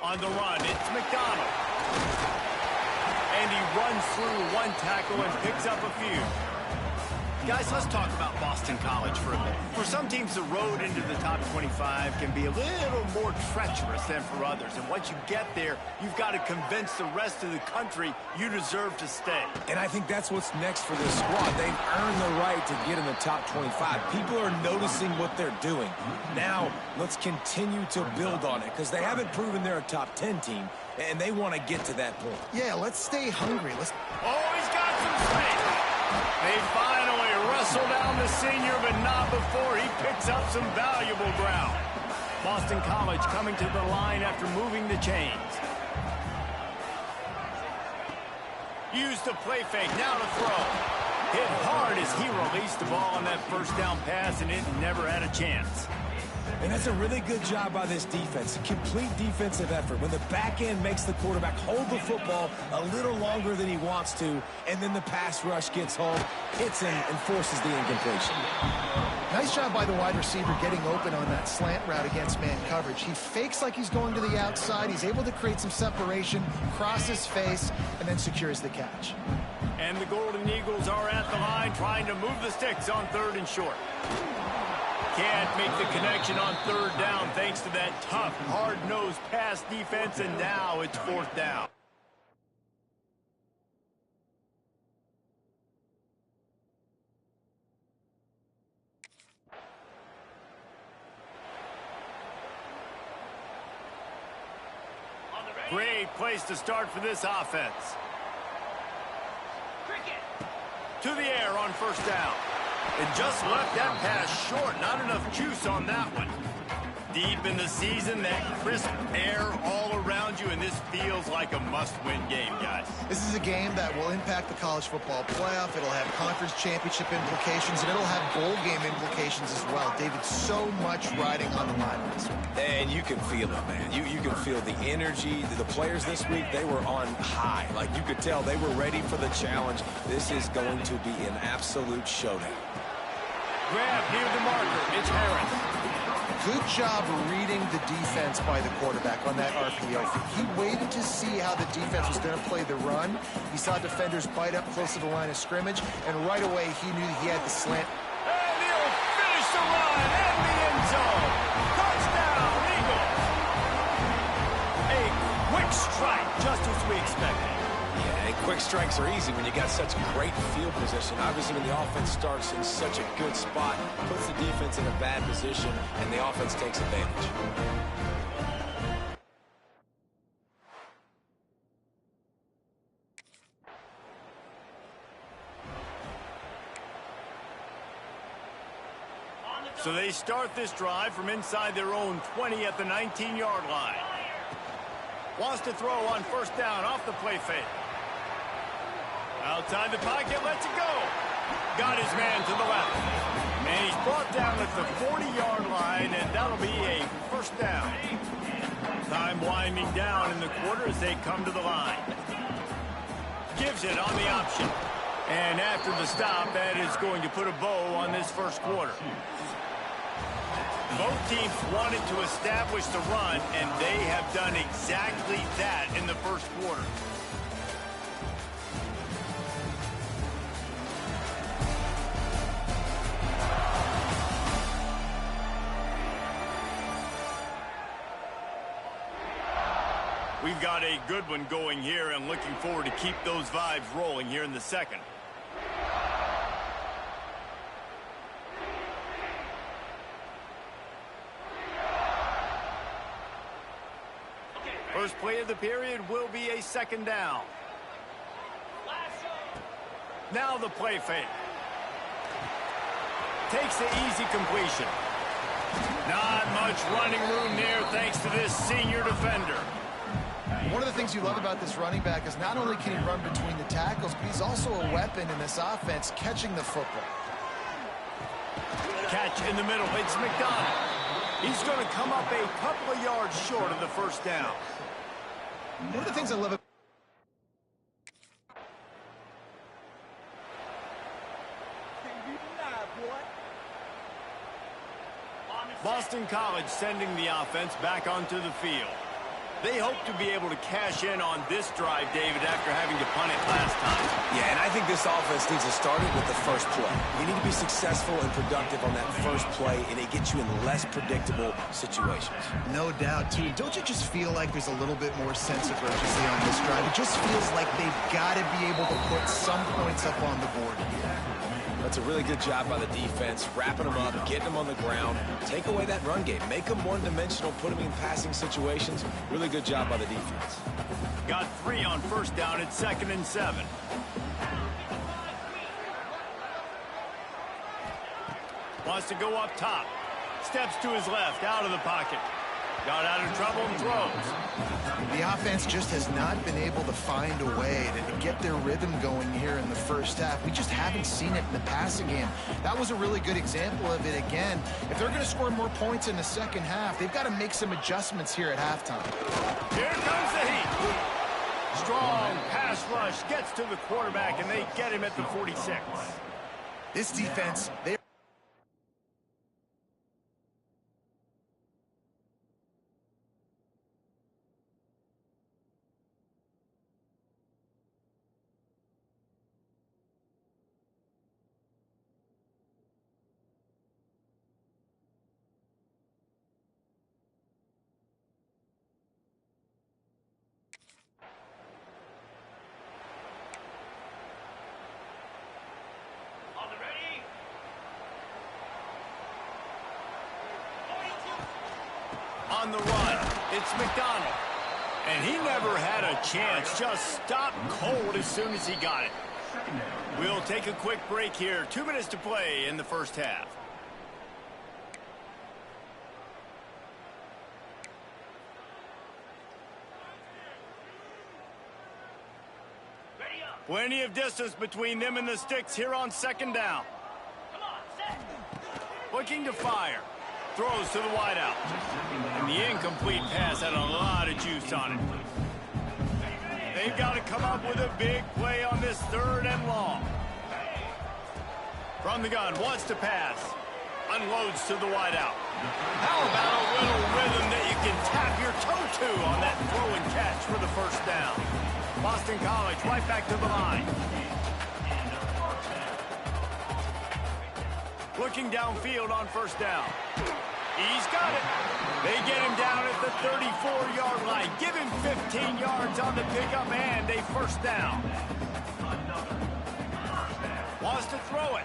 On the run, it's McDonald. And he runs through one tackle and picks up a few. Guys, let's talk about Boston College for a minute. For some teams, the road into the top 25 can be a little more treacherous than for others. And once you get there, you've got to convince the rest of the country you deserve to stay. And I think that's what's next for this squad. They've earned the right to get in the top 25. People are noticing what they're doing. Now, let's continue to build on it because they haven't proven they're a top 10 team, and they want to get to that point. Yeah, let's stay hungry. Oh, he's got some space. They finally wrestle down the senior, but not before he picks up some valuable ground. Boston College coming to the line after moving the chains. Used the play fake, now to throw. Hit hard as he released the ball on that first down pass, and it never had a chance. And that's a really good job by this defense. Complete defensive effort. When the back end makes the quarterback hold the football a little longer than he wants to, and then the pass rush gets home, hits him, and forces the incompletion. Nice job by the wide receiver getting open on that slant route against man coverage. He fakes like he's going to the outside. He's able to create some separation, cross his face, and then secures the catch. And the Golden Eagles are at the line trying to move the sticks on 3rd and short. Can't make the connection on 3rd down thanks to that tough, hard-nosed pass defense, and now it's 4th down. Great place to start for this offense. To the air on 1st down. And just left that pass short. Not enough juice on that one. Deep in the season, that crisp air all around you, and this feels like a must-win game, guys. This is a game that will impact the college football playoff. It'll have conference championship implications, and it'll have bowl game implications as well. David, so much riding on the line this one. And you can feel it, man. You can feel the energy. The players this week, they were on high. Like, you could tell they were ready for the challenge. This is going to be an absolute showdown. Grab near the marker. It's Harris. Good job reading the defense by the quarterback on that RPO. He waited to see how the defense was going to play the run. He saw defenders bite up close to the line of scrimmage, and right away he knew he had the slant. And he'll finish the run in the end zone. Touchdown, Eagles. A quick strike, just as we expected. Yeah, and quick strikes are easy when you got such great field position. Obviously, when the offense starts in such a good spot, puts the defense in a bad position, and the offense takes advantage. So they start this drive from inside their own 20 at the 19-yard line. Wants to throw on 1st down off the play fake. Outside the pocket, lets it go. Got his man to the left. And he's brought down at the 40-yard line, and that'll be a 1st down. Time winding down in the quarter as they come to the line. Gives it on the option. And after the stop, that is going to put a bow on this 1st quarter. Both teams wanted to establish the run, and they have done exactly that in the 1st quarter. We've got a good one going here, and looking forward to keep those vibes rolling here in the 2nd. First play of the period will be a 2nd down. Now the play fake. Takes the easy completion. Not much running room there thanks to this senior defender. One of the things you love about this running back is not only can he run between the tackles, but he's also a weapon in this offense, catching the football. Catch in the middle. It's McDonald. He's going to come up a couple of yards short of the 1st down. One of the things I love about Boston College sending the offense back onto the field. They hope to be able to cash in on this drive, David, after having to punt it last time. Yeah, and I think this offense needs to start it with the first play. You need to be successful and productive on that first play, and it gets you in less predictable situations. No doubt, too. Don't you just feel like there's a little bit more sense of urgency on this drive? It just feels like they've got to be able to put some points up on the board here. That's a really good job by the defense, wrapping them up, getting them on the ground, take away that run game, make them one-dimensional, put them in passing situations. Really good job by the defense. Got 3 on first down at 2nd and 7. Wants to go up top. Steps to his left, out of the pocket. Got out of trouble and throws. The offense just has not been able to find a way to get their rhythm going here in the first half. We just haven't seen it in the passing game. That was a really good example of it again. If they're going to score more points in the second half, they've got to make some adjustments here at halftime. Here comes the heat. Strong pass rush gets to the quarterback, and they get him at the 46. This defense, they on the run, it's McDonald. And he never had a chance, just stopped cold as soon as he got it. We'll take a quick break here. 2 minutes to play in the first half. Plenty of distance between them and the sticks here on 2nd down. Looking to fire. Throws to the wideout. And the incomplete pass had a lot of juice on it. They've got to come up with a big play on this 3rd and long. From the gun, wants to pass. Unloads to the wideout. How about a little rhythm that you can tap your toe to on that throw and catch for the first down? Boston College right back to the line. Looking downfield on first down. He's got it. They get him down at the 34-yard line. Give him 15 yards on the pickup and a first down. Wants to throw it.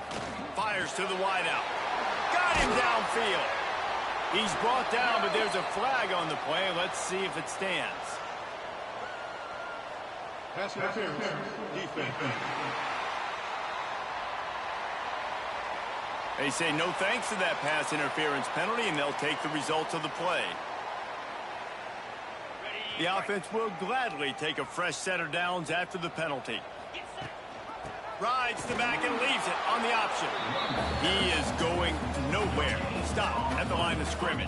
Fires to the wideout. Got him downfield. He's brought down, but there's a flag on the play. Let's see if it stands. Pass interference. Defense. They say no thanks to that pass interference penalty, and they'll take the results of the play. The offense will gladly take a fresh set of downs after the penalty. Rides the back and leaves it on the option. He is going nowhere. Stop at the line of scrimmage.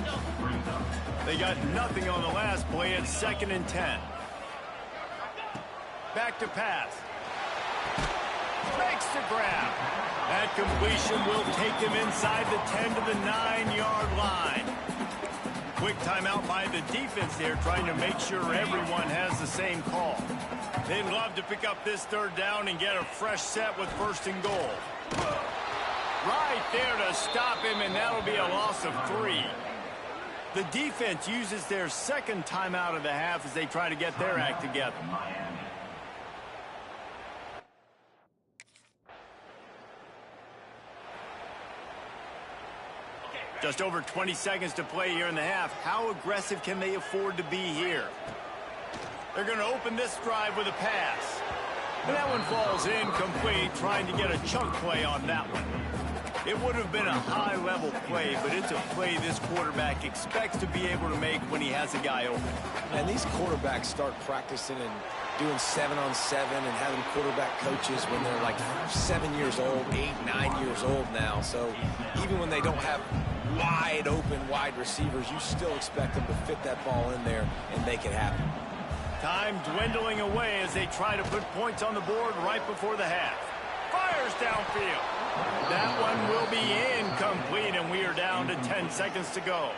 They got nothing on the last play at 2nd and 10. Back to pass. Makes the grab. That completion will take him inside the 10 to the 9-yard line. Quick timeout by the defense there, trying to make sure everyone has the same call. They'd love to pick up this 3rd down and get a fresh set with 1st and goal. Right there to stop him, and that'll be a loss of 3. The defense uses their 2nd timeout of the half as they try to get their act together. Just over 20 seconds to play here in the half. How aggressive can they afford to be here? They're going to open this drive with a pass. And that one falls incomplete, trying to get a chunk play on that one. It would have been a high-level play, but it's a play this quarterback expects to be able to make when he has a guy open. And these quarterbacks start practicing and doing 7-on-7 and having quarterback coaches when they're like 7 years old, 8, 9 years old now. So even when they don't have wide open wide receivers, you still expect them to fit that ball in there and make it happen. Time dwindling away as they try to put points on the board right before the half. Fires downfield. That one will be incomplete, and we are down to 10 seconds to go.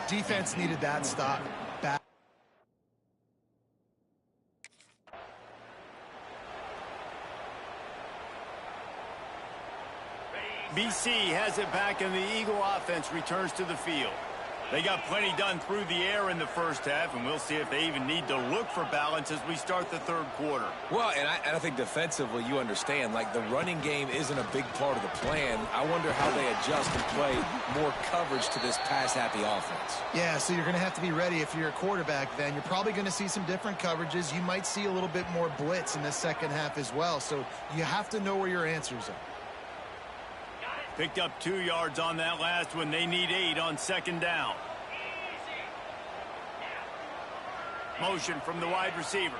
Defense needed that stop. BC has it back, and the Eagle offense returns to the field. They got plenty done through the air in the first half, and we'll see if they even need to look for balance as we start the third quarter. Well, and I think defensively, you understand, like, the running game isn't a big part of the plan. I wonder how they adjust and play more coverage to this pass-happy offense. Yeah, so you're going to have to be ready if you're a quarterback then. You're probably going to see some different coverages. You might see a little bit more blitz in the second half as well, so you have to know where your answers are. Picked up 2 yards on that last one. They need 8 on second down. Motion from the wide receiver.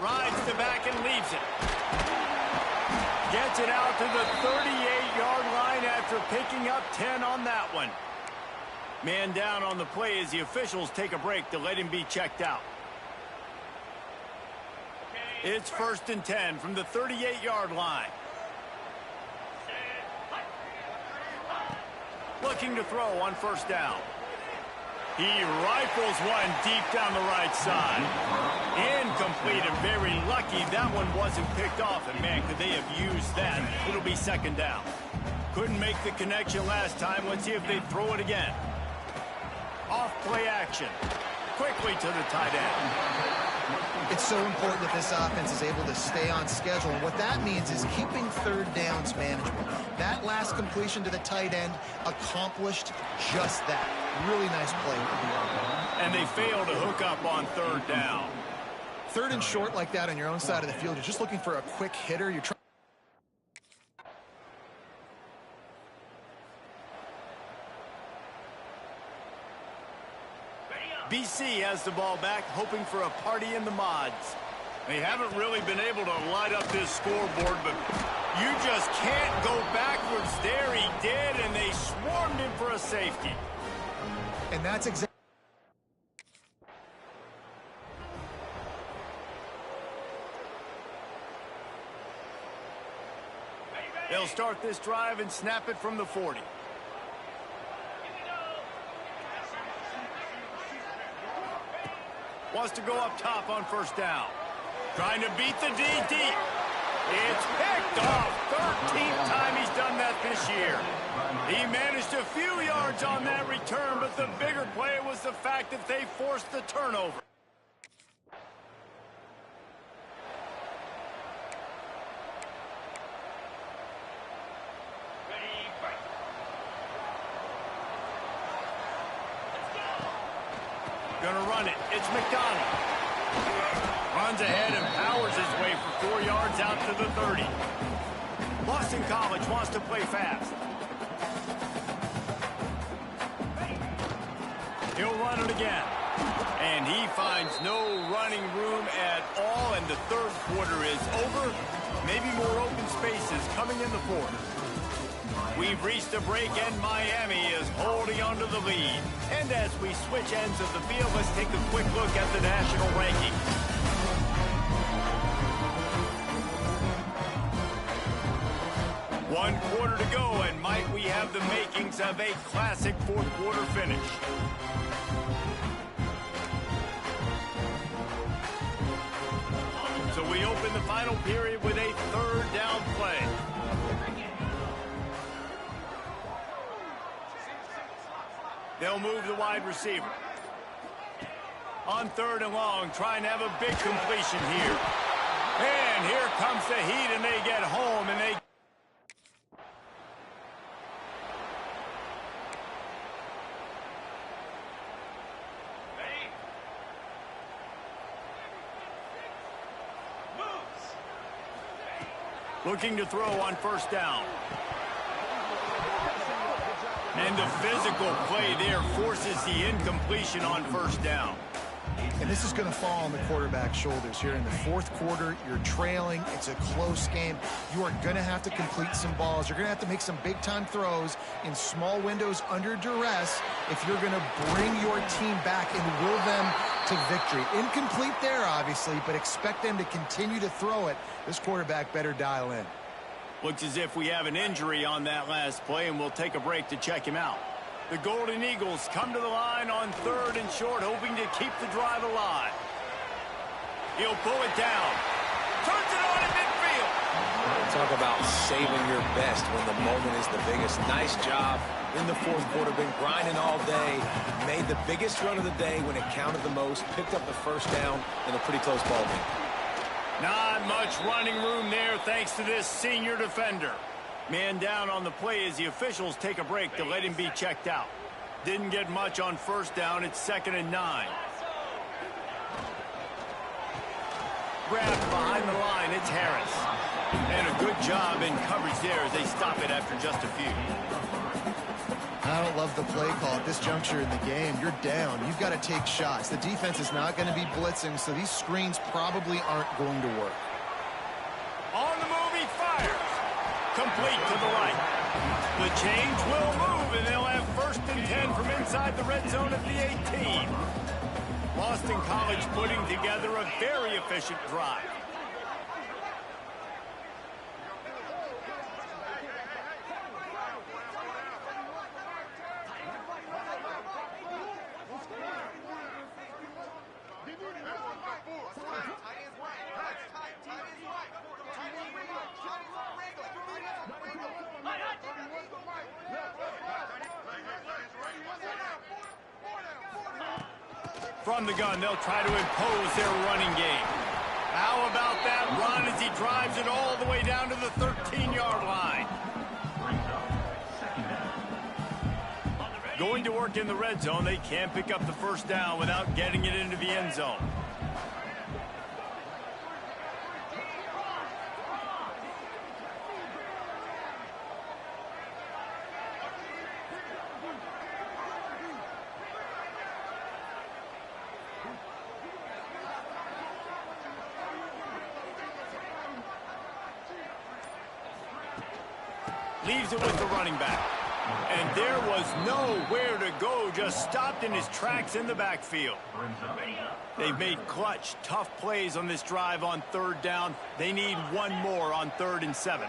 Rides the back and leaves it. Gets it out to the 38-yard line after picking up 10 on that one. Man down on the play as the officials take a break to let him be checked out. It's 1st and 10 from the 38-yard line. Looking to throw on first down. He rifles one deep down the right side. Incomplete and very lucky that one wasn't picked off. And, man, could they have used that? It'll be second down. Couldn't make the connection last time. Let's see if they throw it again. Off play action. Quickly to the tight end. It's so important that this offense is able to stay on schedule. And what that means is keeping third downs manageable. That last completion to the tight end accomplished just that. Really nice play. And they fail to hook up on third down. Third and short like that on your own side of the field. You're just looking for a quick hitter. You're trying. BC has the ball back, hoping for a party in the mods. They haven't really been able to light up this scoreboard, but you just can't go backwards there. He did, and they swarmed him for a safety. And that's exactly. They'll start this drive and snap it from the 40. Wants to go up top on first down. Trying to beat the DD. It's picked off. 13th time he's done that this year. He managed a few yards on that return, but the bigger play was the fact that they forced the turnover. Gonna run it. It's McDonald. Runs ahead and powers his way for 4 yards out to the 30. Boston College wants to play fast. He'll run it again. And he finds no running room at all, and the third quarter is over. Maybe more open spaces coming in the fourth. We've reached a break, and Miami is holding on to the lead. And as we switch ends of the field, let's take a quick look at the national rankings. One quarter to go, and might we have the makings of a classic fourth quarter finish. So we open the final period with a third down play. They'll move the wide receiver. On third and long, trying to have a big completion here. And here comes the heat, and they get home, and they... Looking to throw on first down. And the physical play there forces the incompletion on first down. And this is going to fall on the quarterback's shoulders here in the fourth quarter. You're trailing. It's a close game. You are going to have to complete some balls. You're going to have to make some big-time throws in small windows under duress if you're going to bring your team back and will them to victory. Incomplete there, obviously, but expect them to continue to throw it. This quarterback better dial in. Looks as if we have an injury on that last play, and we'll take a break to check him out. The Golden Eagles come to the line on third and short, hoping to keep the drive alive. He'll pull it down. Turns it on in midfield. Talk about saving your best when the moment is the biggest. Nice job in the fourth quarter. Been grinding all day. Made the biggest run of the day when it counted the most. Picked up the first down in a pretty close ball game. Not much running room there thanks to this senior defender. Man down on the play as the officials take a break to let him be checked out. Didn't get much on first down. It's 2nd and 9. Grabbed behind the line. It's Harris. And a good job in coverage there as they stop it after just a few. I don't love the play call at this juncture in the game. You're down. You've got to take shots. The defense is not going to be blitzing, so these screens probably aren't going to work. On the move, he fires. Complete to the right. The change will move, and they'll have 1st and 10 from inside the red zone at the 18. Boston College putting together a very efficient drive. From the gun, they'll try to impose their running game. How about that run as he drives it all the way down to the 13-yard line? Going to work in the red zone, they can't pick up the first down without getting it into the end zone. Leaves it with the running back. And there was nowhere to go, just stopped in his tracks in the backfield. They've made clutch, tough plays on this drive on 3rd down. They need one more on 3rd and 7.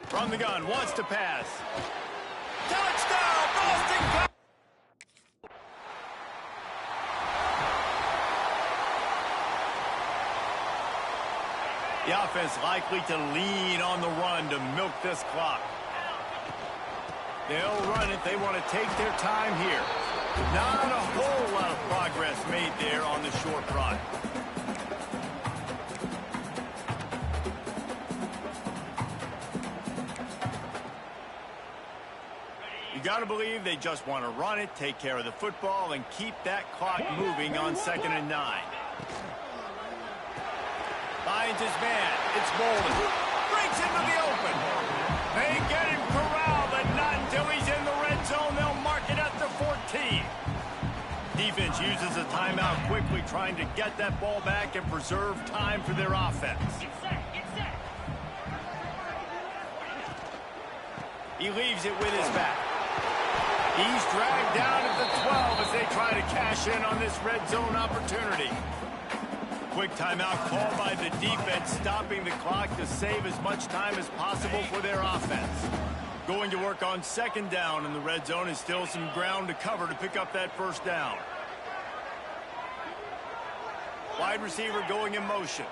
From the gun, wants to pass. Touchdown, Boston College! The offense likely to lean on the run to milk this clock. They'll run it. They want to take their time here. Not a whole lot of progress made there on the short run. You got to believe they just want to run it, take care of the football, and keep that clock moving on 2nd and 9. Finds his man. It's Bolden. Breaks into the open. They get him corralled, but not until he's in the red zone. They'll mark it at the 14. Defense uses a timeout quickly, trying to get that ball back and preserve time for their offense. He leaves it with his back. He's dragged down at the 12 as they try to cash in on this red zone opportunity. Quick timeout called by the defense, stopping the clock to save as much time as possible for their offense. Going to work on 2nd down in the red zone, and still some ground to cover to pick up that first down. Wide receiver going in motion.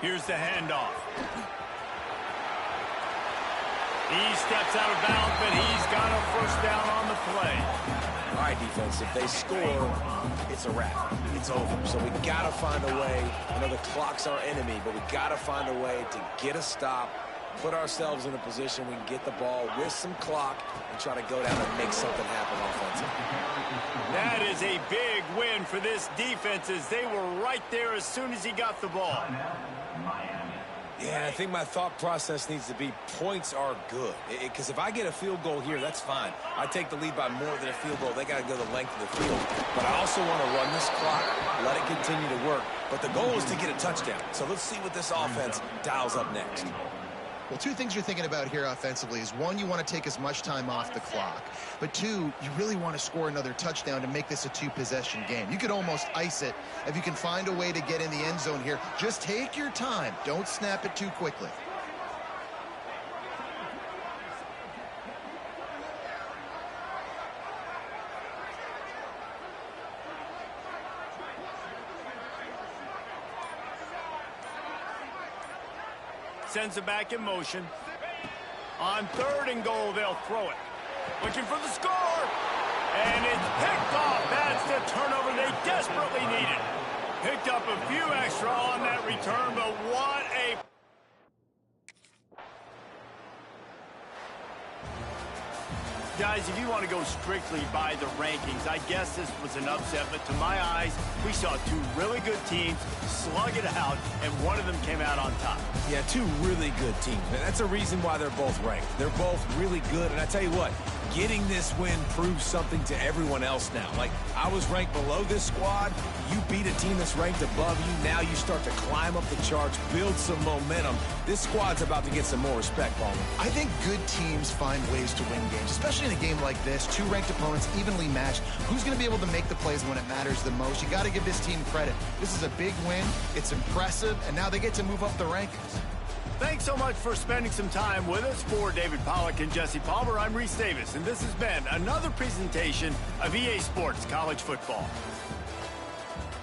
Here's the handoff. He steps out of bounds, but he's got a first down on the play. All right, defense, if they score, it's a wrap. It's over. So we got to find a way. I know the clock's our enemy, but we got to find a way to get a stop, put ourselves in a position we can get the ball with some clock and try to go down and make something happen offensively. That is a big win for this defense as they were right there as soon as he got the ball. Yeah, I think my thought process needs to be points are good. Because if I get a field goal here, that's fine. I take the lead by more than a field goal. They got to go the length of the field. But I also want to run this clock, let it continue to work. But the goal is to get a touchdown. So let's see what this offense dials up next. Well, two things you're thinking about here offensively is, one, you want to take as much time off the clock. But two, you really want to score another touchdown to make this a two-possession game. You could almost ice it if you can find a way to get in the end zone here. Just take your time. Don't snap it too quickly. Sends it back in motion. On 3rd and goal, they'll throw it. Looking for the score. And it's picked off. That's the turnover they desperately needed. Picked up a few extra on that return, but what a... Guys, if you want to go strictly by the rankings, I guess this was an upset, but to my eyes, we saw two really good teams slug it out, and one of them came out on top. Yeah, two really good teams, and that's a reason why they're both ranked. They're both really good, and I tell you what, getting this win proves something to everyone else now. Like, I was ranked below this squad. You beat a team that's ranked above you. Now you start to climb up the charts, build some momentum. This squad's about to get some more respect, Palmer. I think good teams find ways to win games, especially in a game like this. Two ranked opponents, evenly matched. Who's going to be able to make the plays when it matters the most? You got to give this team credit. This is a big win. It's impressive, and now they get to move up the rankings. Thanks so much for spending some time with us. For David Pollack and Jesse Palmer, I'm Reese Davis, and this has been another presentation of EA Sports College Football.